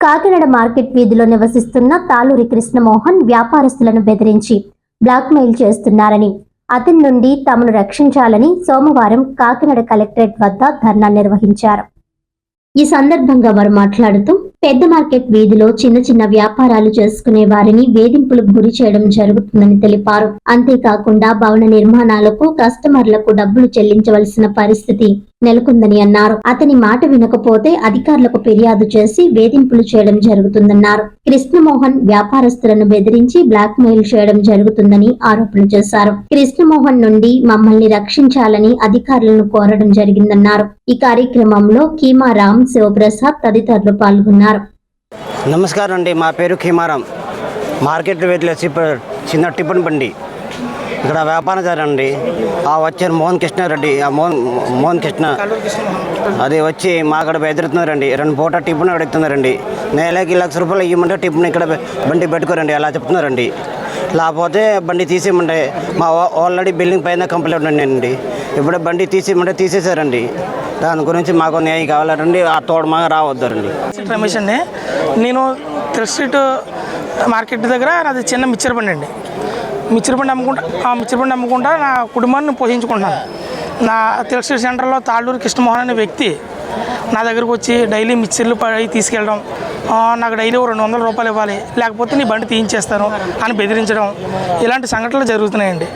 Kakinada market వీధిలో నివసిస్తున్న తాలూరి కృష్ణమోహన్ వ్యాపారస్తులను బెదిరించి బ్లాక్మెయిల్ చేస్తున్నారని, అతని నుండి తమను రక్షించాలని సోమవారం కాకినాడ కలెక్టరేట్ వద్ద ధర్నా నిర్వహించారు. ఈ సందర్భంగా వారు మాట్లాడుతూ, పెద్ద మార్కెట్ వీధిలో చిన్న చిన్న వ్యాపారాలు చేసుకునే వారిని వేధింపులకు గురి చేయడం జరుగుతుందని తెలిపారు. అంతేకాకుండా భవన నిర్మాణాలకు కస్టమర్లకు డబ్బులు చెల్లించవలసిన పరిస్థితి నెలకొందని అన్నారు. అతని మాట వినకపోతే అధికారులకు ఫిర్యాదు చేసి వేధింపులు చేయడం జరుగుతుందన్నారు. కృష్ణమోహన్ వ్యాపారస్తులను బెదిరించి బ్లాక్ మెయిల్ చేయడం జరుగుతుందని ఆరోపణ చేశారు. కృష్ణమోహన్ నుండి మమ్మల్ని రక్షించాలని అధికారులను కోరడం జరిగిందన్నారు. ఈ కార్యక్రమంలో కీమారాం, శివప్రసాద్ తదితరులు పాల్గొన్నారు. నమస్కారం అండి, మా పేరు కీమారాం. మార్కెట్ వీధిలో చిన్న టిఫిన్ బండి ఇక్కడ వ్యాపారం జరగండి. వచ్చారు మోహన్ కృష్ణారెడ్డి, మోహన్ కృష్ణ అది వచ్చి మా అక్కడ బెదిరుతున్నారండి. 2 పూట టిఫిన్ అడుగుతున్నారండి. నెలకి ₹1,00,000 ఇవ్వమంటే టిఫిన్ ఇక్కడ బండి పెట్టుకోరండి అలా చెప్తున్నారండి. లేకపోతే బండి తీసేయమంటే మా ఆల్రెడీ బిల్డింగ్ పైన కంప్లైంట్ ఉండండి. ఇప్పుడు బండి తీసేయమంటే తీసేశారండి. దాని గురించి మాకు న్యాయం కావాలండి. ఆ తోడు మాకు రావద్దారండి. రమేష్ అండి, నేను థ్రెడ్ స్ట్రీట్ మార్కెట్ దగ్గర నాది చిన్న మిక్చర్ బండి అండి. మిక్చర్ బండి అమ్ముకుంటా నా కుటుంబాన్ని పోషించుకుంటున్నాను. నా థ్రెడ్ స్ట్రీట్ సెంటర్లో తాళ్ళూరు కృష్ణమోహన్ అనే వ్యక్తి నా దగ్గరకు వచ్చి డైలీ మిక్చర్లు తీసుకెళ్ళడం, నాకు డైలీ ₹200 ఇవ్వాలి, లేకపోతే నీ బండి తీయించేస్తాను అని బెదిరించడం, ఇలాంటి సంఘటనలు జరుగుతున్నాయండి.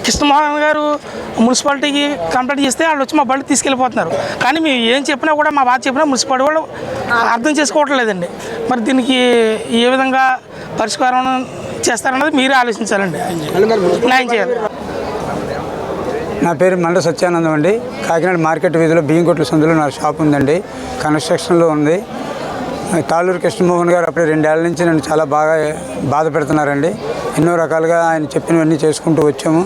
కృష్ణమోహన్ గారు మున్సిపాలిటీకి కంప్లైంట్ చేస్తే వాళ్ళు వచ్చి మా బండి తీసుకెళ్ళిపోతున్నారు. కానీ మేము ఏం చెప్పినా కూడా, మా బాధ చెప్పినా మున్సిపాలిటీ వాళ్ళు అర్థం చేసుకోవటం లేదండి. మరి దీనికి ఏ విధంగా పరిష్కారం చేస్తారన్నది మీరే ఆలోచించాలండి, న్యాయం చేయాలి. నా పేరు మండ సత్యానందం అండి. కాకినాడ మార్కెట్ వీధిలో బియ్యంకొట్ల సందులో నా షాప్ ఉందండి. కన్స్ట్రక్షన్లో ఉంది. తాళ్ళూరు కృష్ణమోహన్ గారు అప్పుడే 2 ఏళ్ల నుంచి నన్ను చాలా బాగా బాధ పెడుతున్నారండి. ఎన్నో రకాలుగా ఆయన చెప్పినవన్నీ చేసుకుంటూ వచ్చాము.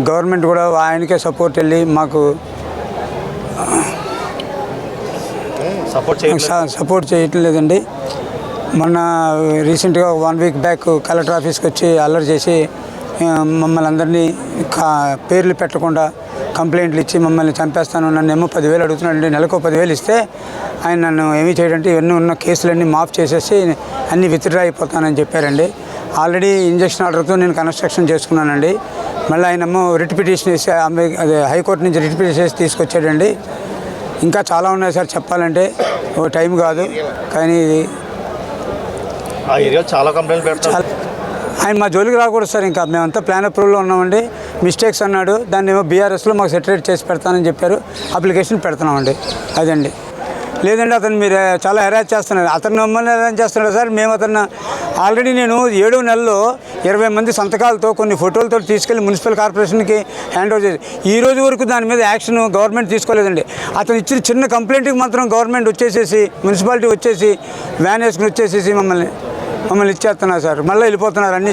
గవర్నమెంట్ కూడా ఆయనకే సపోర్ట్ వెళ్ళి మాకు సపోర్ట్ చేయటం లేదండి. మొన్న రీసెంట్గా 1 వీక్ బ్యాక్ కలెక్టర్ ఆఫీస్కి వచ్చి అల్లరి చేసి మమ్మల్ని అందరినీ పేర్లు పెట్టకుండా కంప్లైంట్లు ఇచ్చి మమ్మల్ని చంపేస్తాను, నన్ను ఏమో 10,000 అడుగుతున్నాడండి. నెలకు 10,000 ఇస్తే ఆయన నన్ను ఏమీ చేయడంటే ఇవన్నీ ఉన్న కేసులన్నీ మాఫ్ చేసేసి అన్నీ విత్డ్రా అయిపోతానని చెప్పారండి. ఆల్రెడీ ఇంజక్షన్ ఆర్డర్తో నేను కన్స్ట్రక్షన్ చేసుకున్నానండి. మళ్ళీ ఆయనేమో రిట్ పిటిషన్ వేసి అదే హైకోర్టు నుంచి రిట్ పిటిషన్ వేసి తీసుకొచ్చాడండి. ఇంకా చాలా ఉన్నాయి సార్ చెప్పాలంటే, ఓ టైం కాదు. కానీ ఇది చాలా కంప్లైంట్ పెడతారు. ఆయన మా జోలికి రాకూడదు సార్. ఇంకా మేమంతా ప్లాన్ అప్రూవల్లో ఉన్నామండి. మిస్టేక్స్ అన్నాడు, దాన్ని ఏమో బీఆర్ఎస్లో మాకు సెటరేట్ చేసి పెడతానని చెప్పారు. అప్లికేషన్ పెడుతున్నామండి. అదండి. లేదండి, అతను మీరు చాలా హెరాస్ చేస్తున్నారు. అతను మమ్మల్ని హెరాస్ చేస్తున్నాడు సార్. మేము అతను ఆల్రెడీ నేను 7వ నెలలో 20 మంది సంతకాలతో కొన్ని ఫోటోలతో తీసుకెళ్లి మున్సిపల్ కార్పొరేషన్కి హ్యాండ్ ఓవర్ చేసి ఈ రోజు వరకు దాని మీద యాక్షన్ గవర్నమెంట్ తీసుకోలేదండి. అతను ఇచ్చిన చిన్న కంప్లైంట్కి మాత్రం గవర్నమెంట్ వచ్చేసేసి, మున్సిపాలిటీ వచ్చేసి వ్యాన్ వేసుకుని వచ్చేసేసి మమ్మల్ని ఇచ్చేస్తున్నారు సార్. మళ్ళీ వెళ్ళిపోతున్నారు అన్ని.